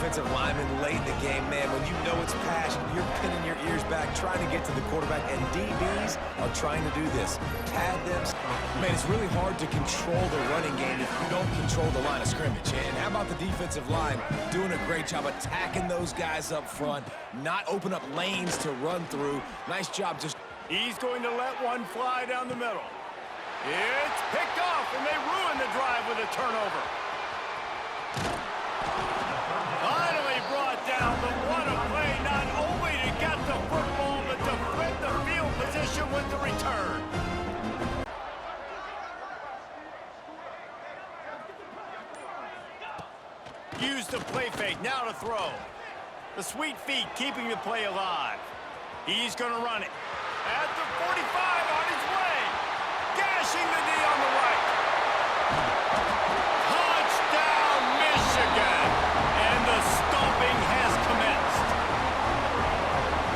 defensive lineman late in the game, man, when you know it's passion, you're pinning your ears back, trying to get to the quarterback, and DBs are trying to do this. Pad them. Man, it's really hard to control the running game if you don't control the line of scrimmage. And how about the defensive line doing a great job attacking those guys up front, not open up lanes to run through. Nice job just... He's going to let one fly down the middle. It's picked off, and they ruin the drive with a turnover. Finally brought down, but what a play, not only to get the football, but to flip the field position with the return. Use the play fake, now to throw. The sweet feet keeping the play alive. He's going to run it. At the 45, on his way. Gashing the knee on the right. Touchdown, Michigan. And the stomping has commenced.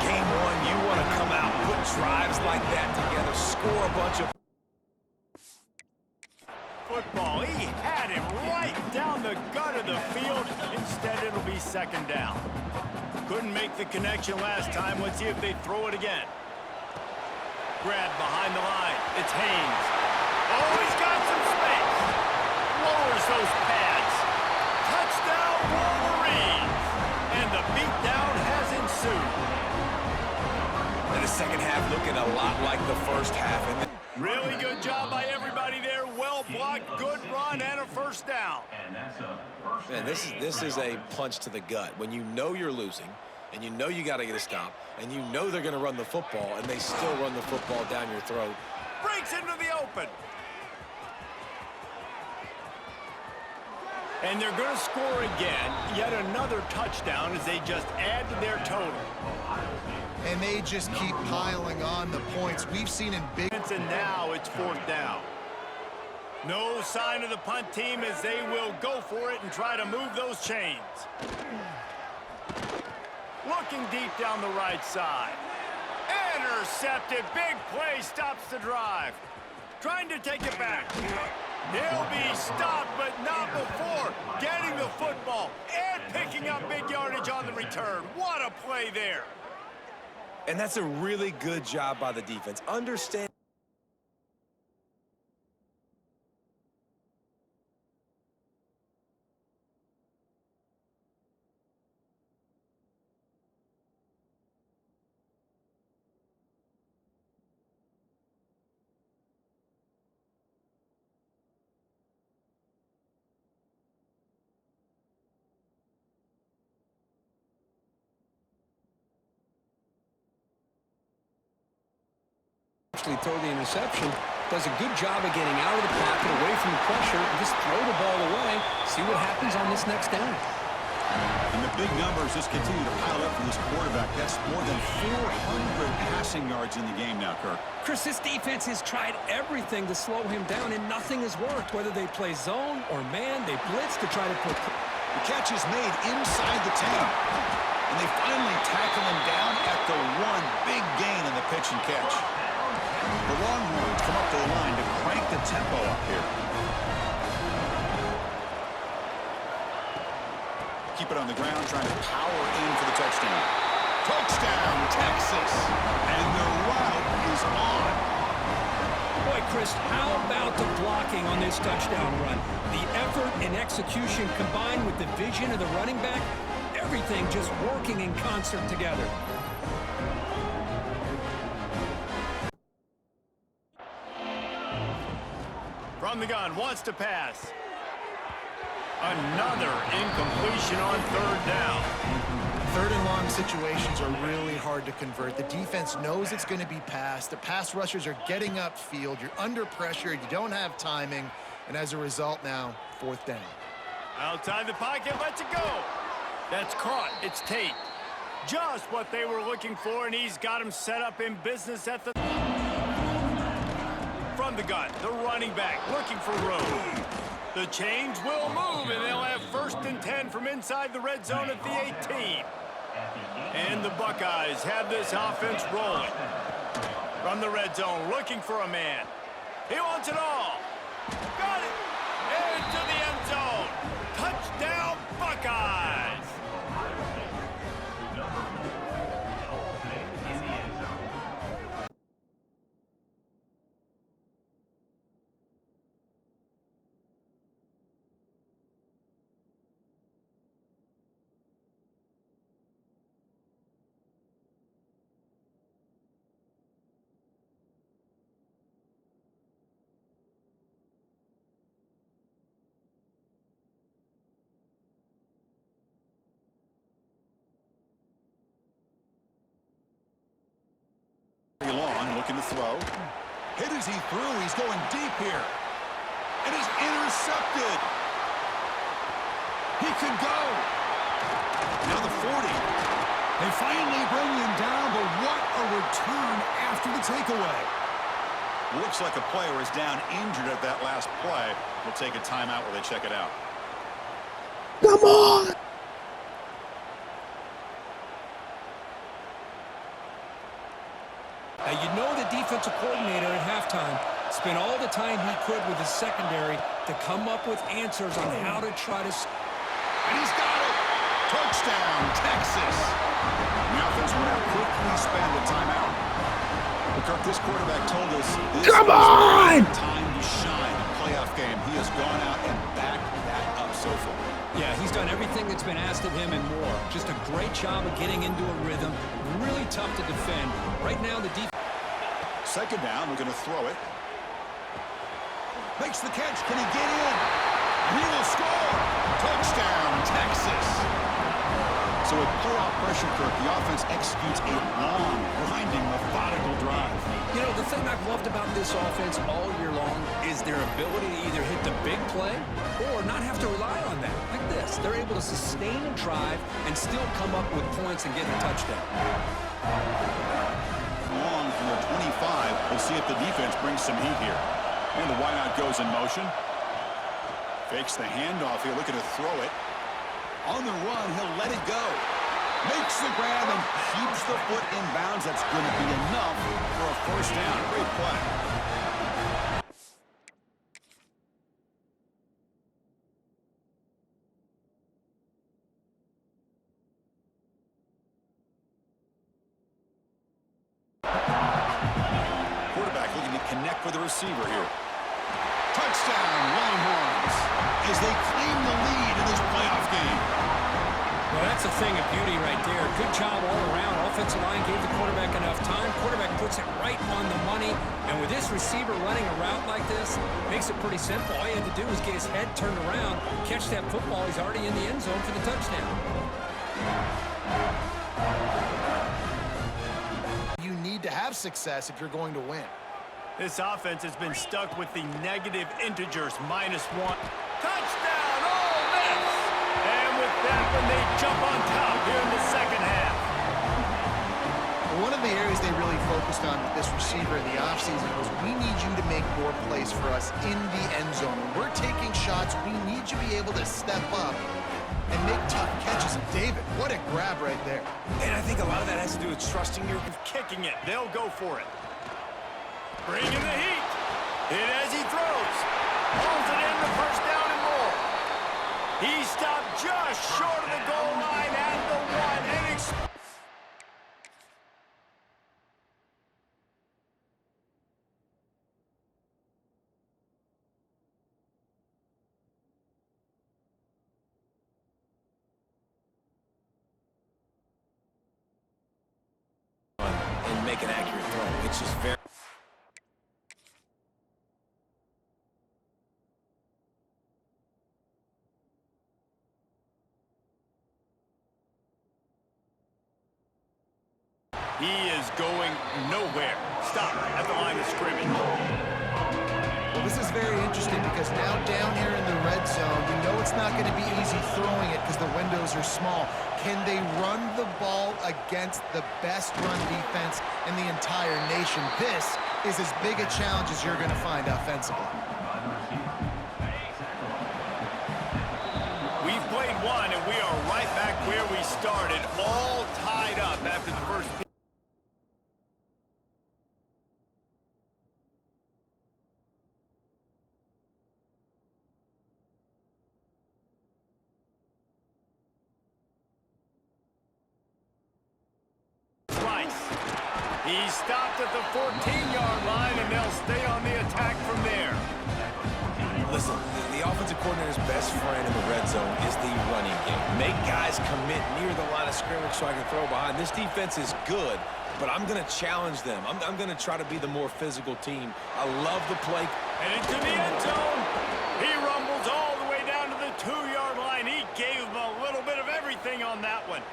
Game one, you want to come out, put drives like that together, score a bunch of... Football, he had him right down the gut of the field. Instead, it'll be second down. Couldn't make the connection last time. Let's see if they throw it again. Grab behind the line. It's Haynes. Oh, he's got some space. Lowers those pads. Touchdown, Wolverines. And the beatdown has ensued. And the second half looking a lot like the first half. And really good job by everybody there. Well blocked, good run, and a first down. man, this is a punch to the gut. When you know you're losing, and you know you got to get a stop, and you know they're going to run the football, and they still run the football down your throat. Breaks into the open. And they're going to score again. Yet another touchdown as they just add to their total. And they just keep piling on the points we've seen in big... And now it's fourth down. No sign of the punt team as they will go for it and try to move those chains. Looking deep down the right side. Intercepted. Big play stops the drive. Trying to take it back. He'll be stopped, but not before getting the football and picking up big yardage on the return. What a play there. And that's a really good job by the defense. Understand. Throw the interception, does a good job of getting out of the pocket, away from the pressure, and just throw the ball away. See what happens on this next down. And the big numbers just continue to pile up from this quarterback. That's more than 400 passing yards in the game now, Kirk. Chris, this defense has tried everything to slow him down, and nothing has worked. Whether they play zone or man, they blitz to try to put... The catch is made inside the 10. And they finally tackle him down at the one. Big gain in the pitch and catch. The Longhorns come up to the line to crank the tempo up here. Keep it on the ground, trying to power in for the touchdown. Touchdown, Texas! And the route is on. Boy, Chris, how about the blocking on this touchdown run? The effort and execution combined with the vision of the running back, everything just working in concert together. From the gun, wants to pass. Another incompletion on third down. Third and long situations are really hard to convert. The defense knows it's going to be passed. The pass rushers are getting upfield. You're under pressure. You don't have timing. And as a result now, fourth down. Outside the pocket, lets it go. That's caught. It's Tate. Just what they were looking for, and he's got him set up in business at the... From the gun, the running back looking for Rhodes. The chains will move, and they'll have 1st and 10 from inside the red zone at the 18. And the Buckeyes have this offense rolling. From the red zone, looking for a man. He wants it all. Got it. Into the end zone. Touchdown, Buckeyes. to throw. Hit as he threw. He's going deep here. And he's intercepted. He can go. Now the 40. They finally bring him down, but what a return after the takeaway. Looks like a player is down injured at that last play. We'll take a timeout while they check it out. Come on! Now, you know the defensive coordinator at halftime spent all the time he could with his secondary to come up with answers on how to try to... And he's got it! Touchdown, Texas! The offense will now quickly spend a timeout. Kirk, this quarterback told us this Come on! Time to shine a playoff game. He has gone out and backed that up so far. Yeah, he's done everything that's been asked of him and more. Just a great job of getting into a rhythm. Really tough to defend. Right now, the defense... Second down, we're going to throw it. Makes the catch. Can he get in? And he will score. Touchdown, Texas. So with playoff pressure, Kirk, the offense executes a long, grinding, methodical drive. You know, the thing I've loved about this offense all year long is their ability to either hit the big play or not have to rely on that. Like this. They're able to sustain a drive and still come up with points and get a touchdown. Long from the 25. We'll see if the defense brings some heat here. And the wideout goes in motion. Fakes the handoff here, looking to throw it. On the run, he'll let it go. Makes the grab and keeps the foot in bounds. That's going to be enough for a first down. Great play. Quarterback looking to connect with the receiver here. Touchdown, Longhorns, as they claim the lead in this playoff game. Well, that's a thing of beauty right there. Good job all around. Offensive line gave the quarterback enough time. Quarterback puts it right on the money. And with this receiver running a route like this, makes it pretty simple. All he had to do was get his head turned around, catch that football. He's already in the end zone for the touchdown. You need to have success if you're going to win. This offense has been stuck with the negative integers, -1. Touchdown, Ole Miss! And with that one, they jump on top here in the second half. One of the areas they really focused on with this receiver in the offseason was we need you to make more plays for us in the end zone. When we're taking shots, we need you to be able to step up and make tough catches. And David, what a grab right there. And I think a lot of that has to do with trusting your... Kicking it, they'll go for it. Bringing the heat. Hit as he throws. Pulls it in the first down and more. He stopped just short of the goal line at the 1. And make an accurate throw. It's just very... he is going nowhere. Stop at the line of scrimmage. Well, this is very interesting because now down here in the red zone, we know it's not going to be easy throwing it because the windows are small. Can they run the ball against the best run defense in the entire nation? This is as big a challenge as you're going to find offensively. We've played one, and we are right back where we started, all tied up after the first... He stopped at the 14-yard line, and they'll stay on the attack from there. Listen, the offensive coordinator's best friend in the red zone is the running game. Make guys commit near the line of scrimmage so I can throw behind. This defense is good, but I'm going to challenge them. I'm going to try to be the more physical team. I love the play. And into the end zone. He rumbles all the way down to the 2-yard line. He gave them a little bit of everything on that one.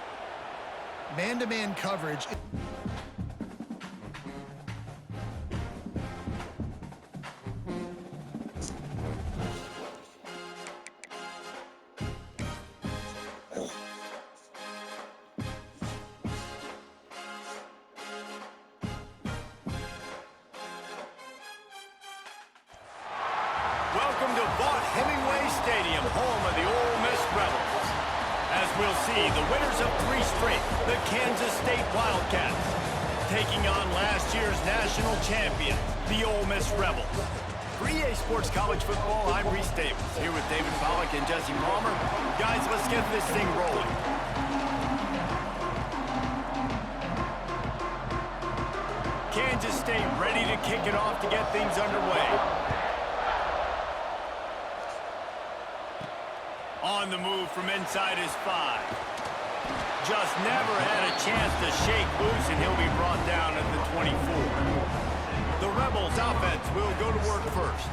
Stadium, home of the Ole Miss Rebels. As we'll see, the winners of 3 straight, the Kansas State Wildcats, taking on last year's national champions, the Ole Miss Rebels. For EA Sports College Football, I'm Reese Davis, here with David Pollack and Jesse Palmer. Guys, let's get this thing rolling. Kansas State ready to kick it off to get things underway. On the move from inside his 5. Just never had a chance to shake loose, and he'll be brought down at the 24. The Rebels offense will go to work first.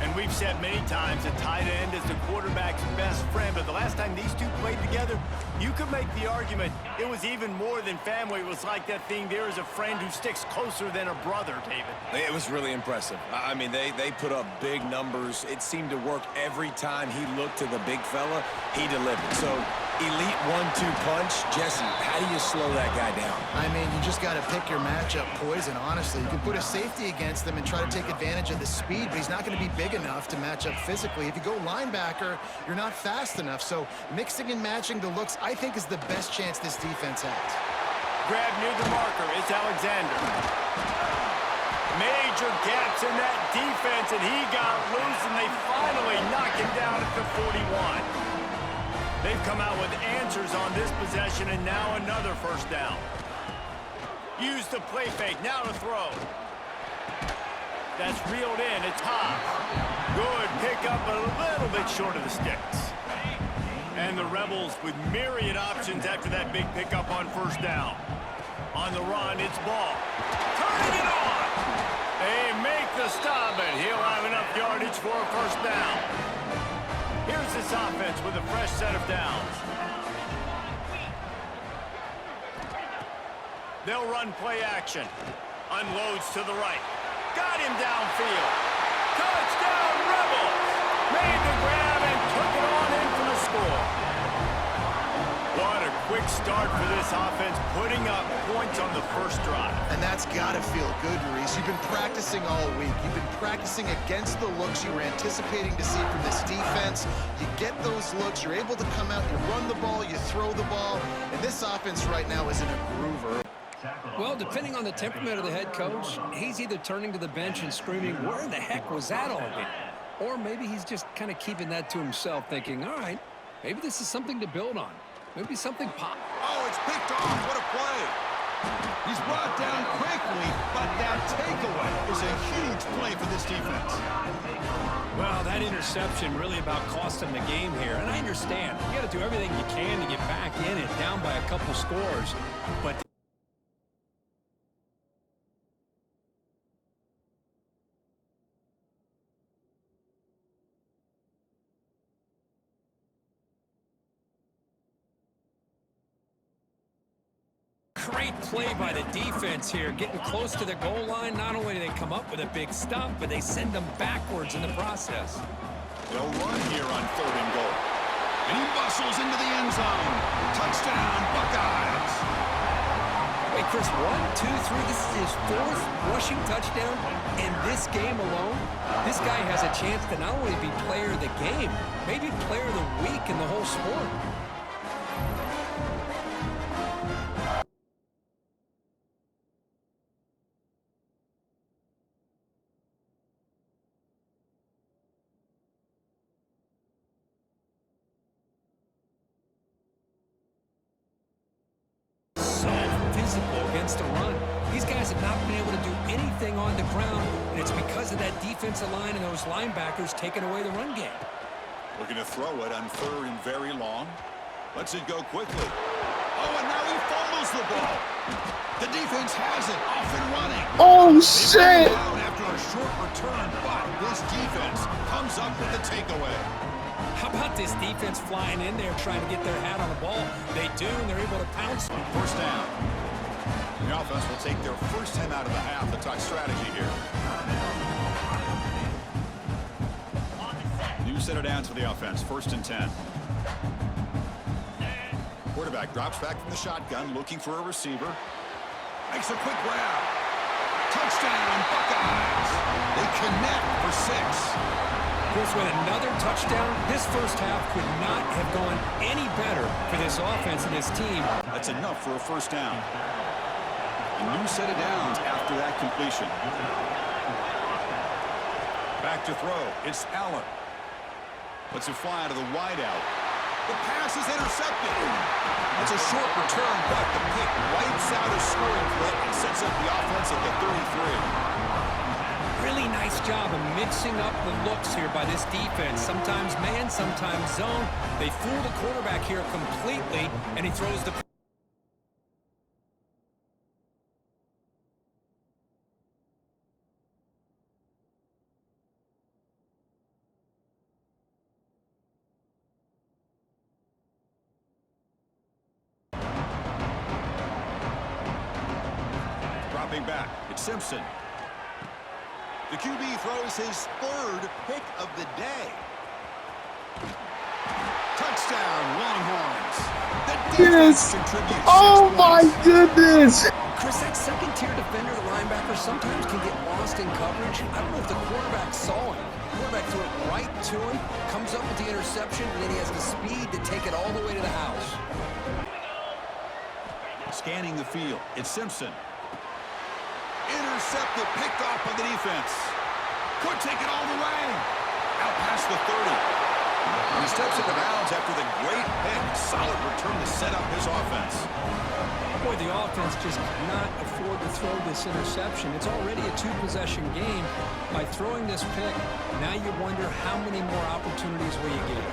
And we've said many times a tight end is the quarterback's best friend, but the last time these two played together, you could make the argument it was even more than family. It was like that thing, there is a friend who sticks closer than a brother, David. It was really impressive. I mean, they put up big numbers. It seemed to work every time he looked to the big fella, he delivered. So, elite 1-2 punch. Jesse, how do you slow that guy down? I mean, you just got to pick your matchup poison, honestly. You can put a safety against him and try to take advantage of the speed, but he's not going to be big enough to match up physically. If you go linebacker, you're not fast enough. So mixing and matching the looks, I think, is the best chance this defense has. Grab near the marker. It's Alexander. Major gaps in that defense, and he got loose, and they finally knock him down at the 41. They've come out with answers on this possession, and now another first down. Use the play fake, now to throw. That's reeled in, it's Hobbs. Good pickup, but a little bit short of the sticks. And the Rebels with myriad options after that big pickup on first down. On the run, it's Ball. Turning it on! They make the stop, and he'll have enough yardage for a first down. Here's this offense with a fresh set of downs. They'll run play action. Unloads to the right. Got him downfield. Touchdown, Rebels! Made the grab and took it on in for the score. What a quick start for this offense, putting up points on the first drive. And that's got to feel good, Maurice. You've been practicing all week. You've been practicing against the looks you were anticipating to see from this defense. You get those looks, you're able to come out, you run the ball, you throw the ball, and this offense right now is in a groover. Well, depending on the temperament of the head coach, he's either turning to the bench and screaming, where in the heck was that all game? Or maybe he's just kind of keeping that to himself, thinking, all right, maybe this is something to build on. Maybe something pop. Oh, it's picked off. What a play. He's brought down quickly, but that takeaway is a huge play for this defense. Well, that interception really about cost him the game here. And I understand. You got to do everything you can to get back in it, down by a couple scores. But great play by the defense here, getting close to the goal line. Not only do they come up with a big stop, but they send them backwards in the process. They'll run here on 3rd and goal. And he bustles into the end zone. Touchdown, Buckeyes. Wait, Chris, 1, 2, 3, this is his 4th rushing touchdown in this game alone. This guy has a chance to not only be player of the game, maybe player of the week in the whole sport. Against the run. These guys have not been able to do anything on the ground, and it's because of that defensive line and those linebackers taking away the run game. Looking to throw it on 3rd and very long. Lets it go quickly. Oh, and now he fumbles the ball. The defense has it off and running. Oh, shit! Down after a short return, but this defense comes up with the takeaway. How about this defense flying in there trying to get their hat on the ball? They do, and they're able to pounce. First down. The offense will take their first time out of the half. The touch strategy here. New set of downs for the offense. 1st and 10. Quarterback drops back from the shotgun, looking for a receiver. Makes a quick grab. Touchdown, Buckeyes. They connect for 6. Chris, with another touchdown, this first half could not have gone any better for this offense and this team. That's enough for a first down. A new set of downs after that completion. Back to throw. It's Allen. Lets it fly to the wideout. The pass is intercepted. It's a short return, but the pick wipes out a scoring threat and sets up the offense at the 33. Really nice job of mixing up the looks here by this defense. Sometimes man, sometimes zone. They fool the quarterback here completely, and he throws the... Dropping back, it's Simpson. The QB throws his third pick of the day. Touchdown, Longhorns. The defense contributes. Oh my goodness! Chris, that second-tier defender, the linebacker, sometimes can get lost in coverage. I don't know if the quarterback saw him. The quarterback threw it right to him, comes up with the interception, and then he has the speed to take it all the way to the house. Scanning the field, it's Simpson. Intercepted, picked off by the defense. Could take it all the way. Out past the 30. And he steps into bounds after the great pick. Solid return to set up his offense. Boy, the offense just cannot afford to throw this interception. It's already a two-possession game. By throwing this pick, now you wonder how many more opportunities will you get.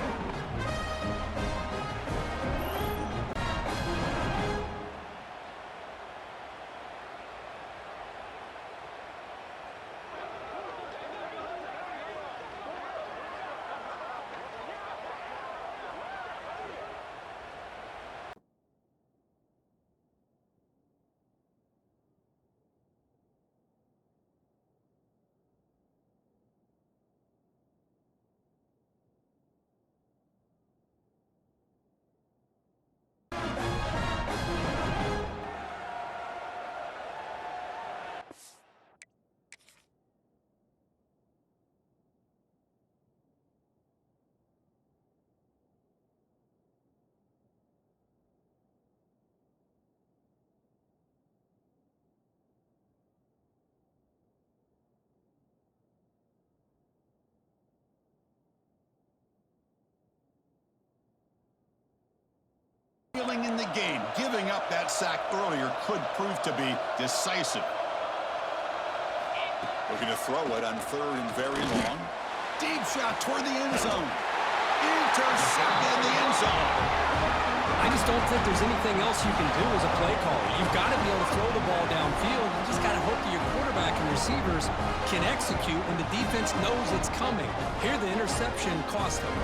Feeling in the game, giving up that sack earlier could prove to be decisive. Looking to throw it on third and very long. Deep shot toward the end zone. Intercepted in the end zone. I just don't think there's anything else you can do as a play caller. You've got to be able to throw the ball downfield. You just got to hope that your quarterback and receivers can execute when the defense knows it's coming. Here, the interception cost them.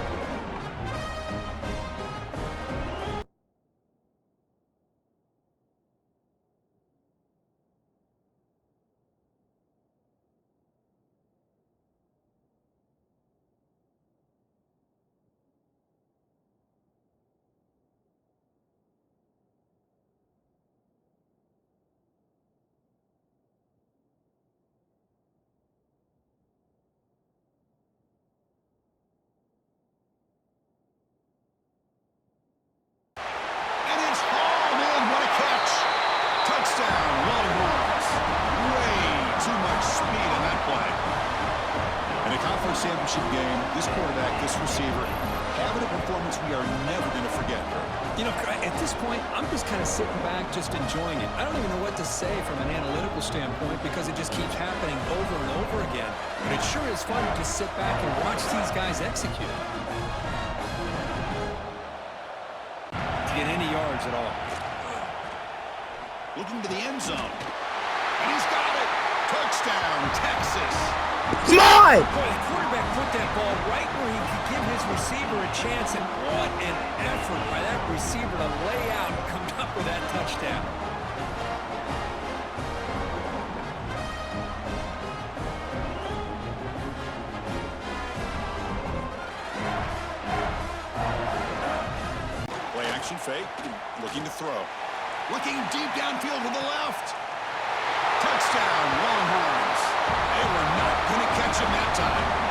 Championship game, this quarterback, this receiver, having a performance we are never going to forget. You know, at this point, I'm just kind of sitting back, just enjoying it. I don't even know what to say from an analytical standpoint because it just keeps happening over and over again. But it sure is fun to just sit back and watch these guys execute. To get any yards at all. Looking to the end zone. And he's got it. Touchdown, Texas. Come on! Boy, the quarterback put that ball right where he could give his receiver a chance, and what an effort by that receiver to lay out and come up with that touchdown. Play action fake, looking to throw. Looking deep downfield to the left. Touchdown, Longhorns. They were not going to catch him that time.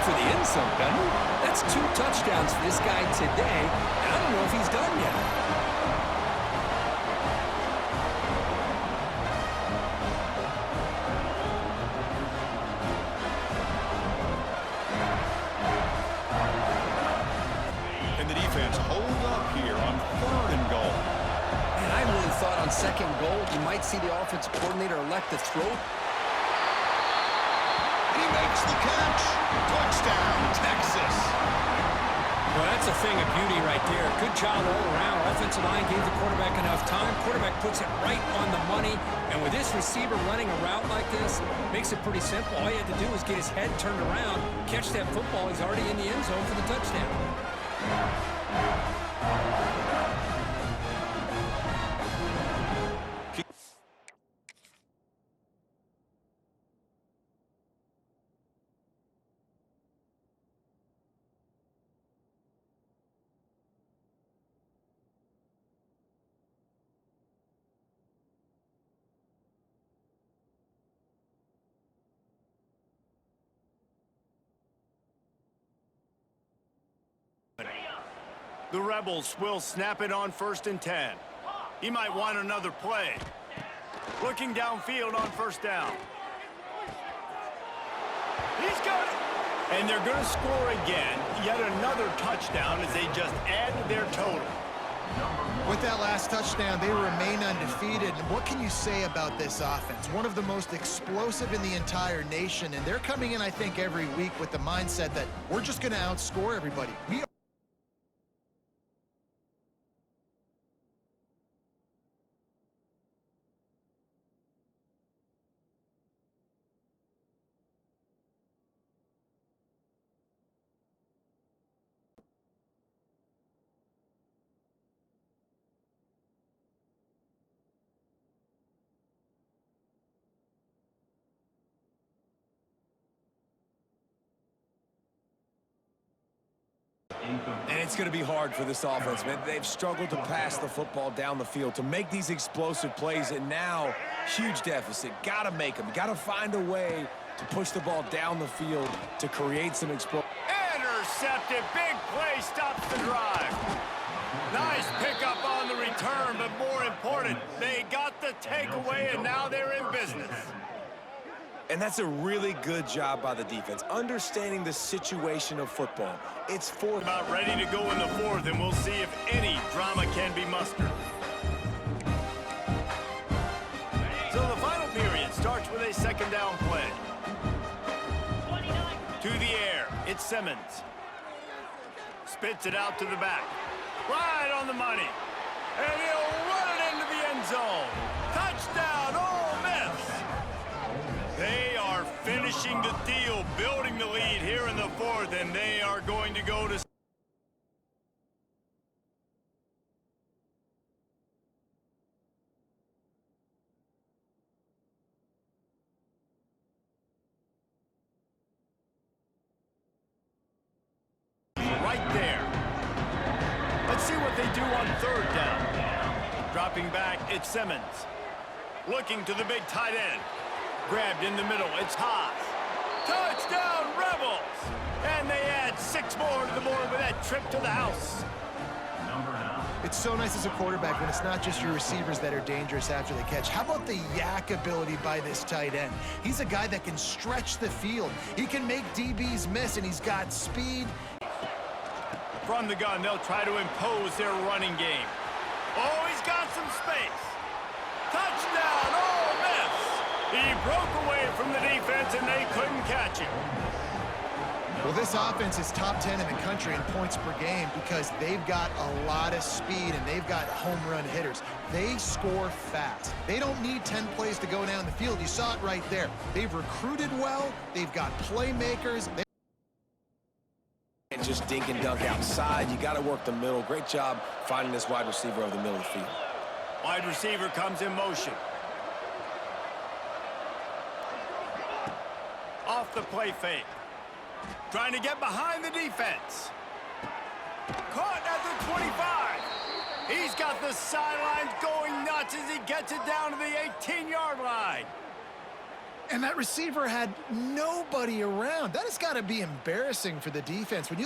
for the end zone, doesn't he? That's 2 touchdowns for this guy today, and I don't know if he's done yet. And the defense hold up here on 3rd and goal. And I really thought on 2nd goal, you might see the offensive coordinator elect to throw. He makes the catch. Touchdown, Texas. Well, that's a thing of beauty right there. Good job all around. Offensive line gave the quarterback enough time. Quarterback puts it right on the money. And with this receiver running a route like this, makes it pretty simple. All you had to do was get his head turned around, catch that football. He's already in the end zone for the touchdown. The Rebels will snap it on 1st and 10. He might want another play. Looking downfield on 1st down. He's got it. And they're going to score again. Yet another touchdown as they just add to their total. With that last touchdown, they remain undefeated. And what can you say about this offense? One of the most explosive in the entire nation. And they're coming in, I think, every week with the mindset that we're just going to outscore everybody. And it's going to be hard for this offense, man. They've struggled to pass the football down the field, to make these explosive plays, and now huge deficit. Got to make them. Got to find a way to push the ball down the field to create some explosion. Intercepted. Big play stops the drive. Nice pickup on the return, but more important, they got the takeaway, and now they're in business. And that's a really good job by the defense, understanding the situation of football. It's 4th. About ready to go in the 4th, and we'll see if any drama can be mustered. So the final period starts with a 2nd down play. To the air, it's Simmons. Spits it out to the back. Right on the money. And he'll run it into the end zone. Touchdown, Ole Miss! They are finishing the deal, building the lead here in the 4th, and they are going to go to... right there. Let's see what they do on 3rd down. Dropping back, it's Simmons. Looking to the big tight end. Grabbed in the middle, it's Haas. Touchdown, Rebels! And they add 6 more to the board with that trip to the house. It's so nice as a quarterback when it's not just your receivers that are dangerous after the catch. How about the yak ability by this tight end? He's a guy that can stretch the field. He can make DBs miss, and he's got speed. From the gun, they'll try to impose their running game. Oh, he's got some space. Touchdown, Ole Miss! He broke away from the defense, and they couldn't catch him. Well, this offense is top 10 in the country in points per game because they've got a lot of speed and they've got home run hitters. They score fast. They don't need 10 plays to go down the field. You saw it right there. They've recruited well. They've got playmakers. And just dink and dunk outside. You got to work the middle. Great job finding this wide receiver over the middle of the field. Wide receiver comes in motion. Off the play fake. Trying to get behind the defense. Caught at the 25. He's got the sidelines going nuts as he gets it down to the 18-yard line. And that receiver had nobody around. That has got to be embarrassing for the defense. When you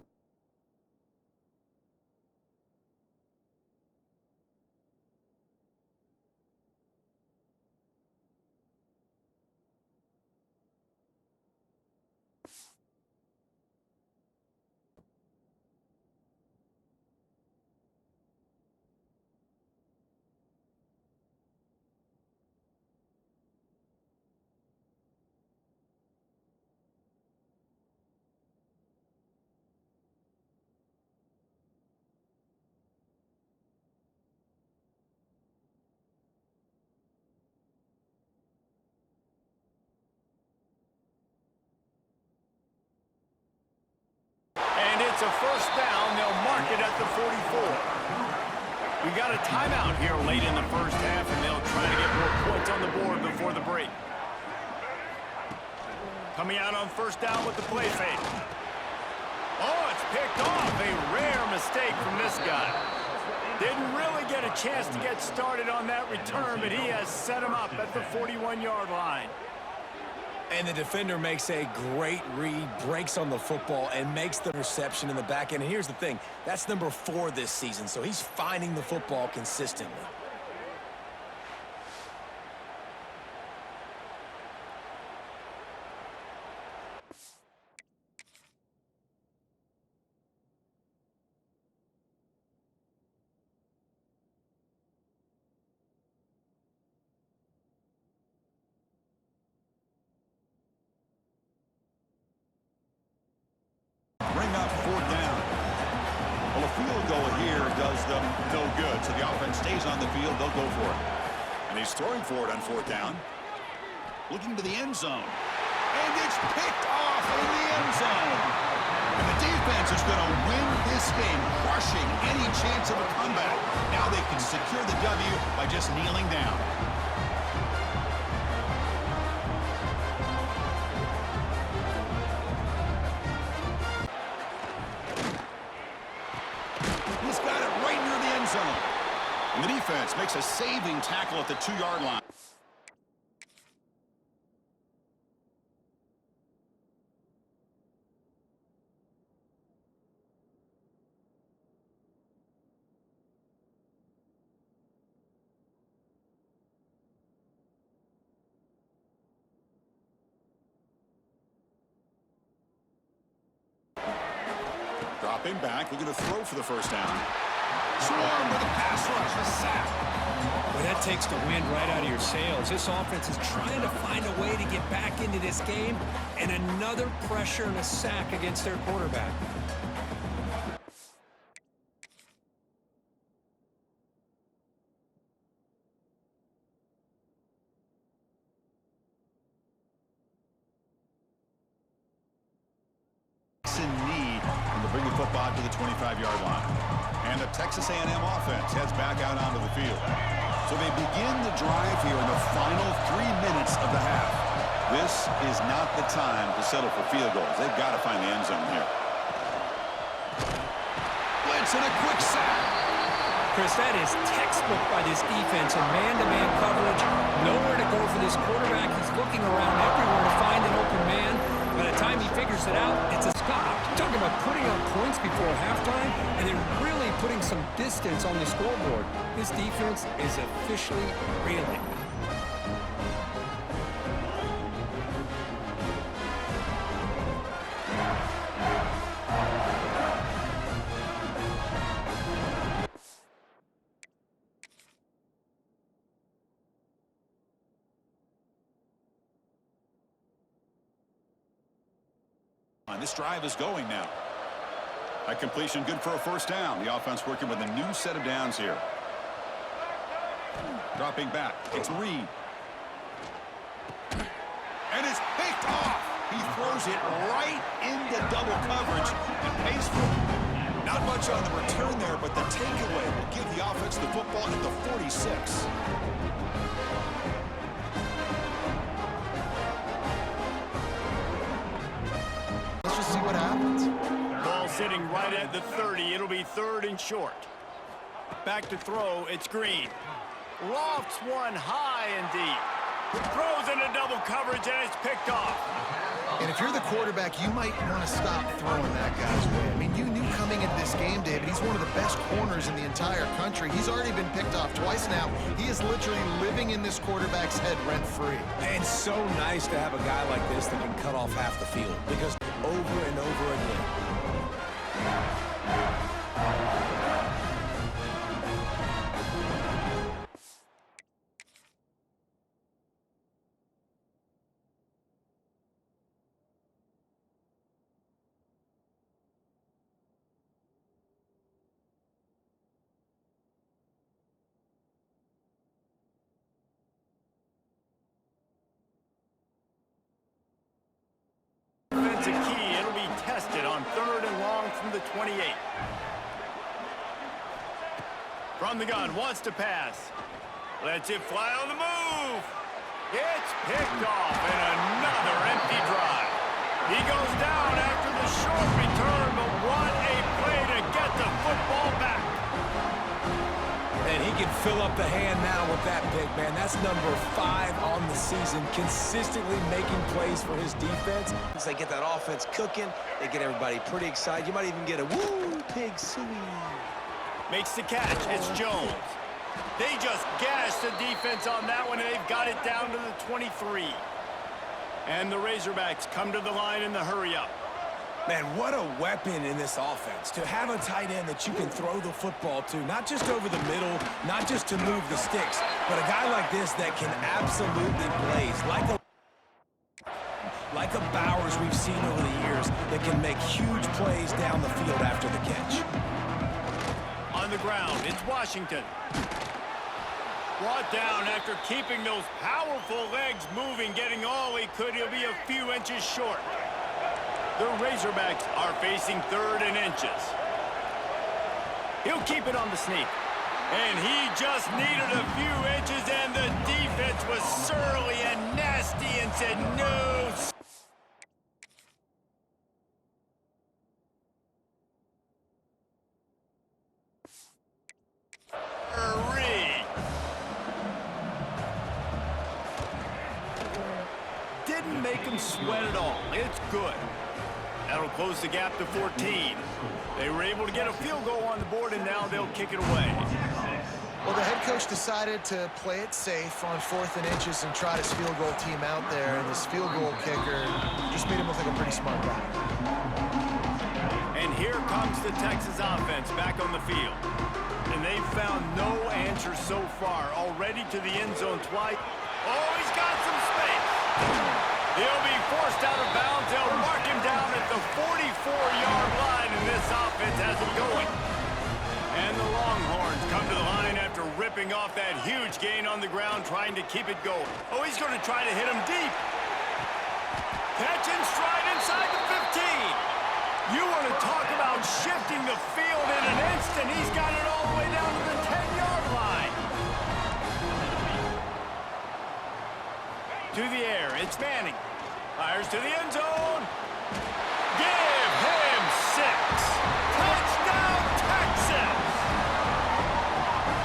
And it's a first down. They'll mark it at the 44. We got a timeout here late in the first half, and they'll try to get more points on the board before the break. Coming out on first down with the play fake. Oh, it's picked off. A rare mistake from this guy. Didn't really get a chance to get started on that return, but he has set him up at the 41-yard line. And the defender makes a great read, breaks on the football, and makes the reception in the back end. And here's the thing, that's number 4 this season, so he's finding the football consistently. Bring up 4th down. Well, a field goal here does them no good, so the offense stays on the field. They'll go for it. And he's throwing for it on 4th down. Looking to the end zone. And it's picked off in the end zone. And the defense is going to win this game, crushing any chance of a comeback. Now they can secure the W by just kneeling down. And the defense makes a saving tackle at the 2-yard line. Dropping back, looking to throw for the first down. Swarm with a pass rush, a sack. Well, that takes the wind right out of your sails. This offense is trying to find a way to get back into this game, and another pressure and a sack against their quarterback. In need to bring the football to the 25-yard line. And the Texas A&M offense heads back out onto the field. So they begin the drive here in the final 3 minutes of the half. This is not the time to settle for field goals. They've got to find the end zone here. Blitz and a quick sack. Chris, that is textbook by this defense in man-to-man coverage. Nowhere to go for this quarterback. He's looking around everywhere to find an open man. By the time he figures it out, it's a stop. Talking about putting up points before halftime and then really putting some distance on the scoreboard. This defense is officially reeling. This drive is going now. A completion good for a first down. The offense working with a new set of downs here. Dropping back. It's Reed. And it's picked off. He throws it right into double coverage and pays for it. Not much on the return there, but the takeaway will give the offense the football at the 46. let's just see what happens. Ball sitting right at the 30. It'll be 3rd and short. Back to throw. It's Green. Lofts one high and deep. Throws into double coverage, and it's picked off. And if you're the quarterback, you might want to stop throwing that guy's way. I mean, you knew coming into this game, David, he's one of the best corners in the entire country. He's already been picked off twice now. He is literally living in this quarterback's head rent-free. And so nice to have a guy like this that can cut off half the field, because over and over again. Offensive key. It'll be tested on 3rd and long from the 28. From the gun, wants to pass. Lets it fly on the move. It's picked off, and another empty drive. He goes down after the short return, but what a play to get the football back. And he can fill up the hand now with that pick, man. That's number 5 on the season, consistently making plays for his defense. As they get that offense cooking, they get everybody pretty excited. You might even get a woo, pig suey. Makes the catch. It's Jones. They just gashed the defense on that one, and they've got it down to the 23. And the Razorbacks come to the line in the hurry-up. Man, what a weapon in this offense, to have a tight end that you can throw the football to, not just over the middle, not just to move the sticks, but a guy like this that can absolutely blaze, like a Bowers we've seen over the years that can make huge plays down the field after the catch. On the ground, it's Washington. Brought down after keeping those powerful legs moving, getting all he could. He'll be a few inches short. The Razorbacks are facing 3rd and inches. He'll keep it on the sneak. And he just needed a few inches, and the defense was surly and nasty and said no. Didn't make him sweat at all. It's good. That'll close the gap to 14. They were able to get a field goal on the board, and now they'll kick it away. Well, the head coach decided to play it safe on 4th and inches and trot his field goal team out there, and this field goal kicker just made him look like a pretty smart guy. And here comes the Texas offense back on the field. And they've found no answer so far. Already to the end zone twice. Oh, he's got some space. He'll be forced out of bounds. They'll mark him down at the 44-yard line, and this offense has him going. And the Longhorns come to the line after ripping off that huge gain on the ground, trying to keep it going. Oh, he's going to try to hit him deep. Catch and stride inside the 15. You want to talk about shifting the field in an instant. He's got it all the way down to the 10-yard line. To the air, it's Manning. Fires to the end zone. Give him 6. Touchdown, Texas!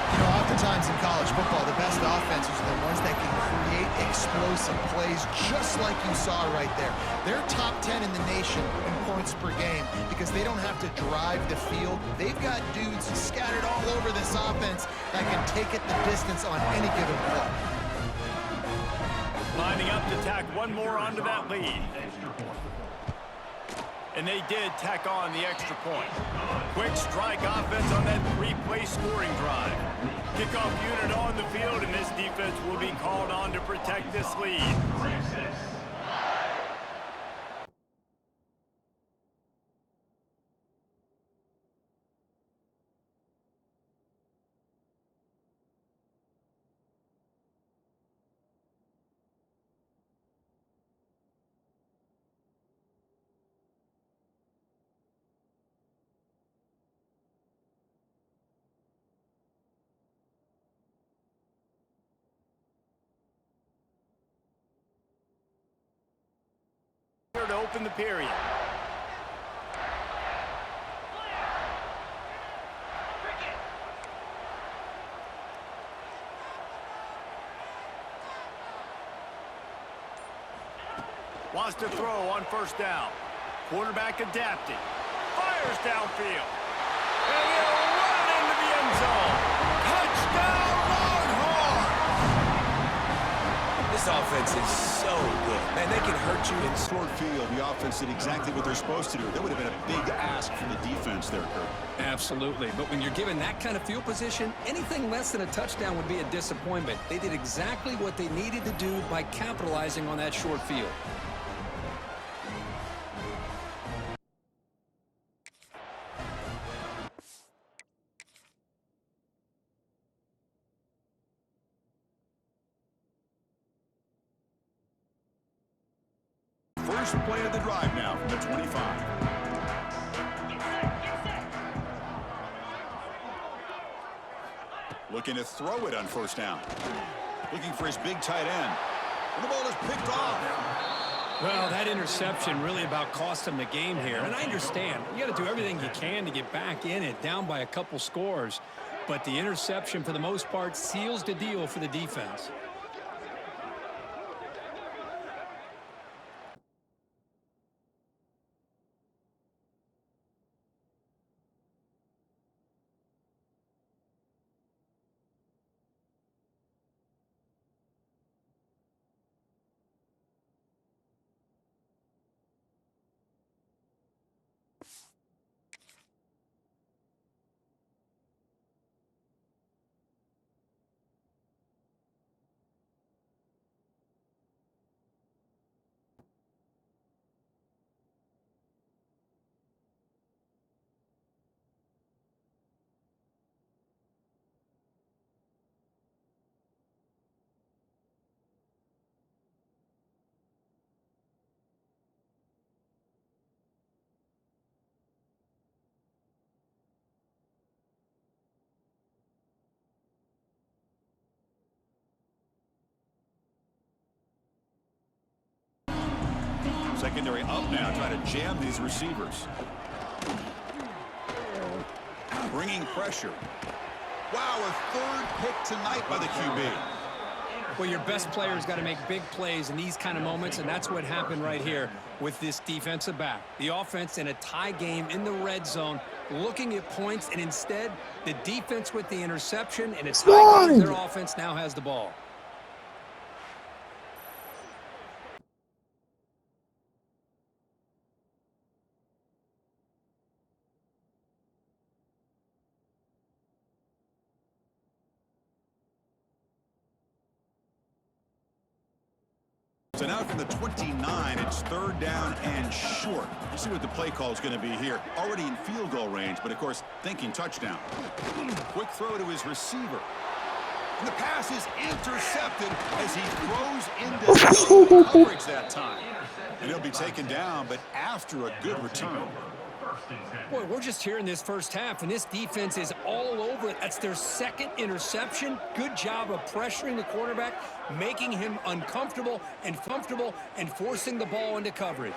You know, oftentimes in college football, the best offenses are the ones that can create explosive plays, just like you saw right there. They're top 10 in the nation in points per game because they don't have to drive the field. They've got dudes scattered all over this offense that can take it the distance on any given play. Lining up to tack one more onto that lead. And they did tack on the extra point. Quick strike offense on that 3-play scoring drive. Kickoff unit on the field, and this defense will be called on to protect this lead. To open the period. Wants to throw on first down. Quarterback adapting. Fires downfield. And he'll run into the end zone. Touchdown, Longhorns! This offense is so good. Man, they can hurt you in Short field, the offense did exactly what they're supposed to do. That would have been a big ask from the defense there, Kurt. Absolutely. But when you're given that kind of field position, anything less than a touchdown would be a disappointment. They did exactly what they needed to do by capitalizing on that short field. First play of the drive now from the 25. Looking to throw it on first down. Looking for his big tight end. And the ball is picked off. Well, that interception really about cost him the game here. And I understand. You got to do everything you can to get back in it, down by a couple scores. But the interception, for the most part, seals the deal for the defense. Secondary up now, trying to jam these receivers. Bringing pressure. Wow, a third pick tonight by the QB. Well, your best player's got to make big plays in these kind of moments, and that's what happened right here with this defensive back. The offense in a tie game in the red zone, looking at points, and instead, the defense with the interception, and it's tie game, their offense now has the ball. So now from the 29, it's third down and short. You see what the play call is going to be here. Already in field goal range, but of course, thinking touchdown. Quick throw to his receiver. And the pass is intercepted as he throws into coverage that time. And he'll be taken down, but after a good return. Boy, we're just here in this first half, and this defense is all over it. That's their second interception. Good job of pressuring the quarterback, making him uncomfortable and comfortable, and forcing the ball into coverage.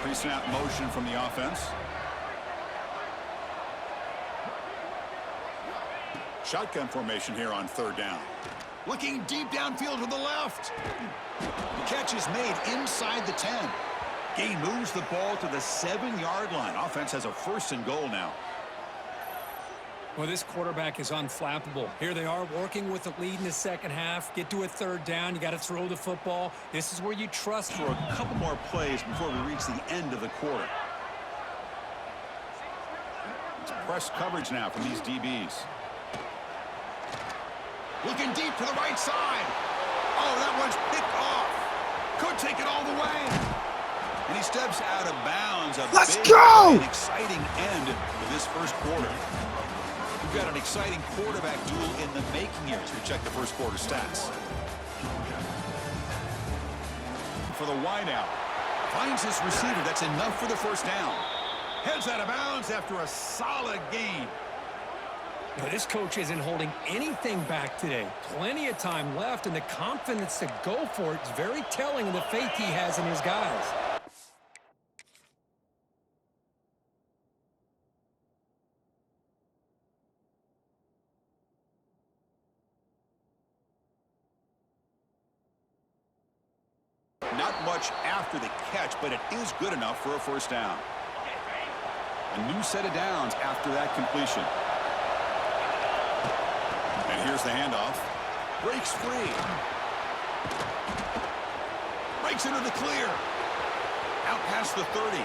Pre-snap motion from the offense. Shotgun formation here on third down. Looking deep downfield to the left. The catch is made inside the 10. Gain moves the ball to the 7-yard line. Offense has a first and goal now. Well, this quarterback is unflappable. Here they are working with the lead in the second half. Get to a third down. You got to throw the football. This is where you trust. For a couple more plays before we reach the end of the quarter. It's press coverage now from these DBs. Looking deep to the right side. Oh, that one's picked off. Could take it all the way. And he steps out of bounds. Let's go! An exciting end to this first quarter. We've got an exciting quarterback duel in the making here as we check the first quarter stats. For the wideout. Finds his receiver. That's enough for the first down. Heads out of bounds after a solid gain. Now, this coach isn't holding anything back today. Plenty of time left, and the confidence to go for it is very telling of the faith he has in his guys. Not much after the catch, but it is good enough for a first down. A new set of downs after that completion. And here's the handoff. Breaks free. Breaks into the clear. Out past the 30.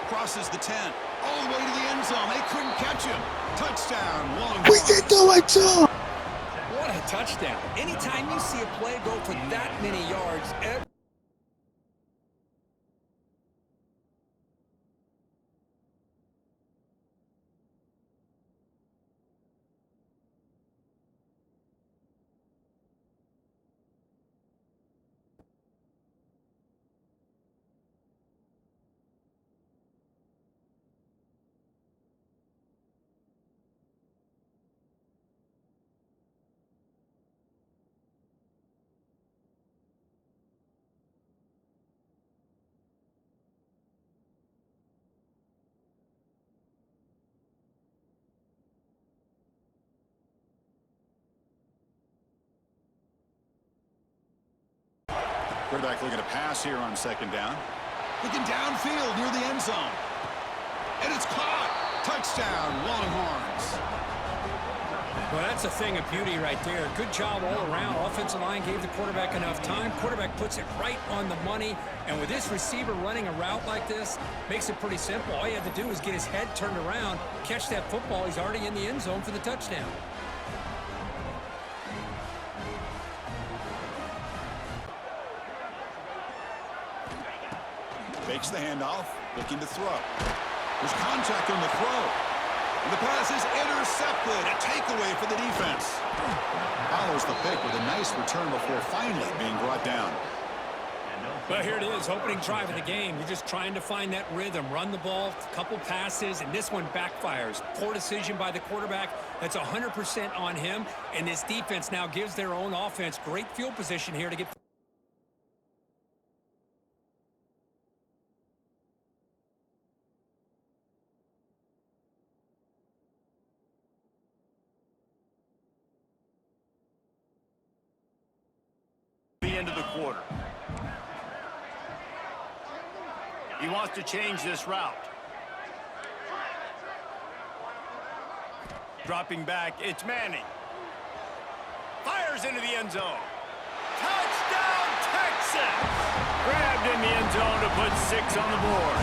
Crosses the 10. All the way to the end zone. They couldn't catch him. Touchdown, Longhorns. We can do it too! What a touchdown. Anytime you see a play go for that many yards, Quarterback looking to pass here on second down. Looking downfield near the end zone. And it's caught. Touchdown, Longhorns. well, that's a thing of beauty right there. Good job all around. Offensive line gave the quarterback enough time. Quarterback puts it right on the money. And with this receiver running a route like this, makes it pretty simple. All you have to do is get his head turned around, catch that football. He's already in the end zone for the touchdown. Fakes the handoff, looking to throw. There's contact on the throw. And the pass is intercepted. A takeaway for the defense. Follows the pick with a nice return before finally being brought down. Well, here it is, opening drive of the game. You're just trying to find that rhythm, run the ball, a couple passes, and this one backfires. Poor decision by the quarterback. That's 100% on him, and this defense now gives their own offense great field position here to get... The end of the quarter. He wants to change this route. Dropping back, it's Manning. Fires into the end zone. Touchdown, Texas! Grabbed in the end zone to put 6 on the board.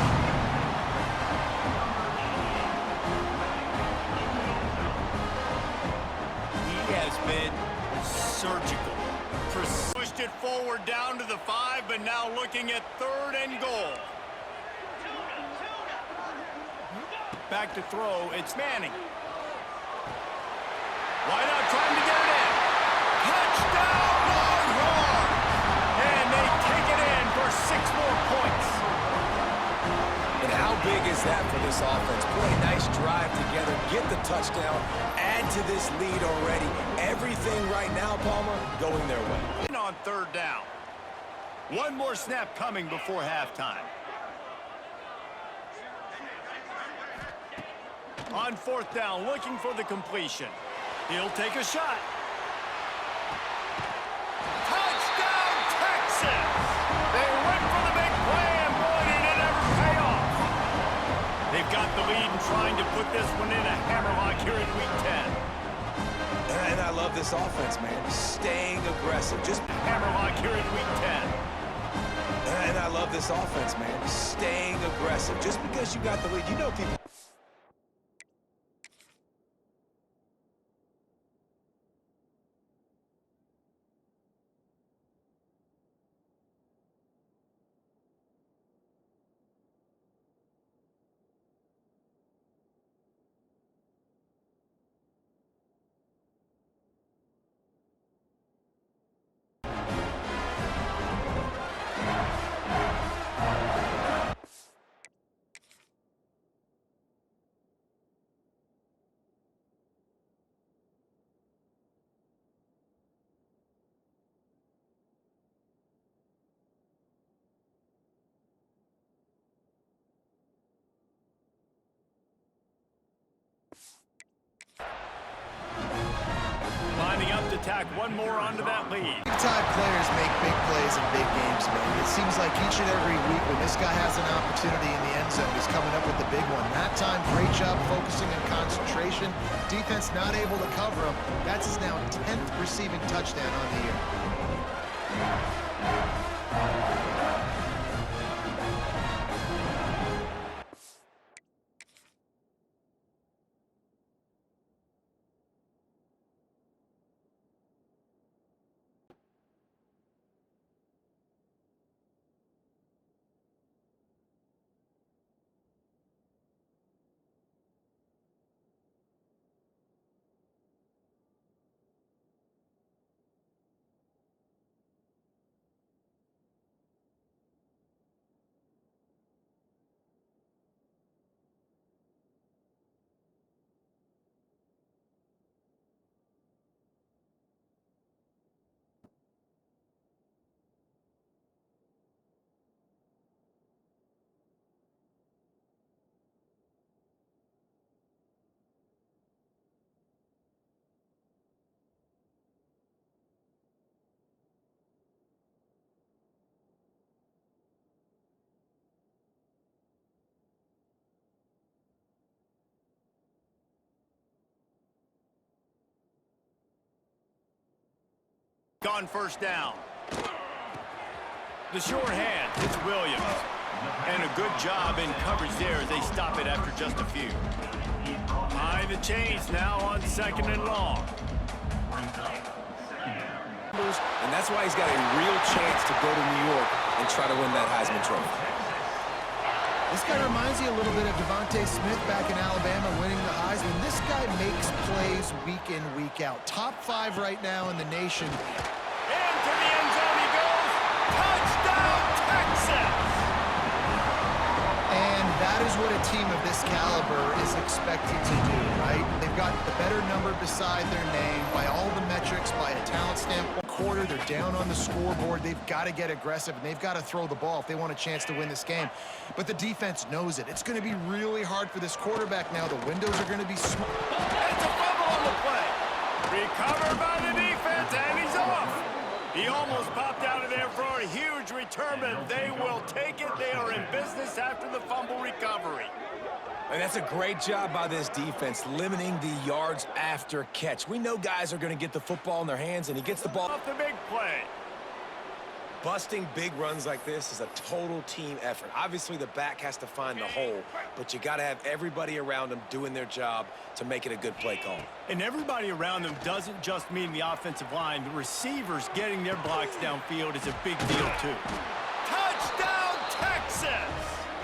He has been surgical. Pushed it forward down to the 5, but now looking at 3rd and goal. Back to throw, it's Manning. Why not trying to get it in? Touchdown, Longhorns! And they take it in for 6 more points. And how big is that for this offense? Put a nice drive together, get the touchdown, add to this lead already. Everything right now, Palmer, going their way. In on 3rd down. One more snap coming before halftime. On 4th down, looking for the completion. He'll take a shot. Touchdown, Texas! They went for the big play, and boy, did it ever pay off. They've got the lead and trying to put this one in a hammerlock here in Week 10. And I love this offense, man. Staying aggressive. Just Hammerlock here in Week 10. And I love this offense, man. Staying aggressive. Just because you got the lead, you know people... tack one more onto that lead. Big-time players make big plays in big games, man. It seems like each and every week when this guy has an opportunity in the end zone, he's coming up with the big one. That time, great job focusing on concentration. Defense not able to cover him. That's his now 10th receiving touchdown on the year. On first down. The short hand hits Williams. And a good job in coverage there as they stop it after just a few. Behind the chains now on 2nd and long. And that's why he's got a real chance to go to New York and try to win that Heisman Trophy. This guy reminds you a little bit of Devontae Smith back in Alabama winning the Heisman. This guy makes plays week in, week out. Top 5 right now in the nation. Into the end zone he goes. Touchdown, Texas! And that is what a team of this caliber is expected to do, right? They've got the better number beside their name by all the metrics, by a talent standpoint. Quarter, they're down on the scoreboard. They've got to get aggressive, and they've got to throw the ball if they want a chance to win this game. But the defense knows it. It's going to be really hard for this quarterback now. The windows are going to be small. It's a fumble on the play. Recovered by the defense, and he's off. He almost popped out of there for a huge return, but they will take it. They are in business after the fumble recovery. And that's a great job by this defense, limiting the yards after catch. We know guys are going to get the football in their hands, and he gets the ball. Off the big play. Busting big runs like this is a total team effort. Obviously, the back has to find the hole, but you got to have everybody around them doing their job to make it a good play call. And everybody around them doesn't just mean the offensive line. The receivers getting their blocks downfield is a big deal, too. Touchdown, Texas!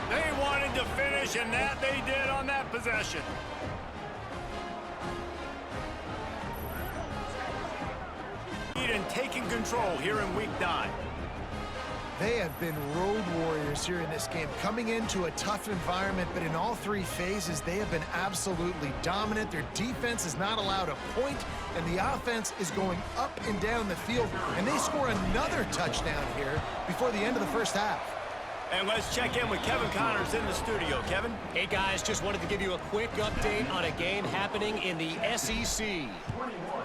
They wanted to finish, and that they did on that possession. And taking control here in Week 9. They have been road warriors here in this game, coming into a tough environment, but in all 3 phases, they have been absolutely dominant. Their defense is not allowed a point, and the offense is going up and down the field, and they score another touchdown here before the end of the first half. And let's check in with Kevin Connors in the studio. Kevin? Hey, guys, just wanted to give you a quick update on a game happening in the SEC.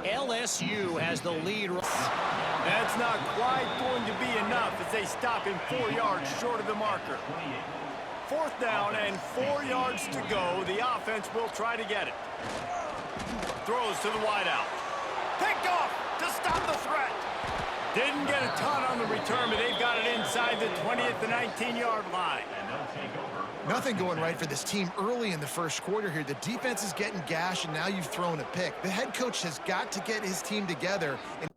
LSU has the lead. That's not quite going to be enough as they stop him 4 yards short of the marker. 4th down and 4 yards to go. The offense will try to get it. Throws to the wideout. Picked off to stop the threat. Didn't get a ton on the return, but they've got it inside the 20 at the 19-yard line. Nothing going right for this team early in the first quarter here. The defense is getting gashed, and now you've thrown a pick. The head coach has got to get his team together. And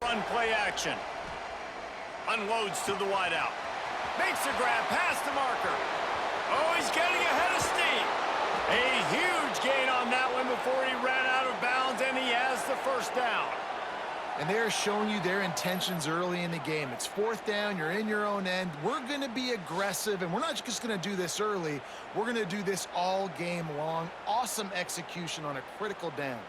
Run play action. Unloads to the wideout. Makes a grab past the marker. Oh, he's getting ahead of steam. A huge gain on that one before he ran out of bounds, and he has the first down. And they're showing you their intentions early in the game. It's 4th down, you're in your own end. We're going to be aggressive, and we're not just going to do this early. We're going to do this all game long. Awesome execution on a critical down.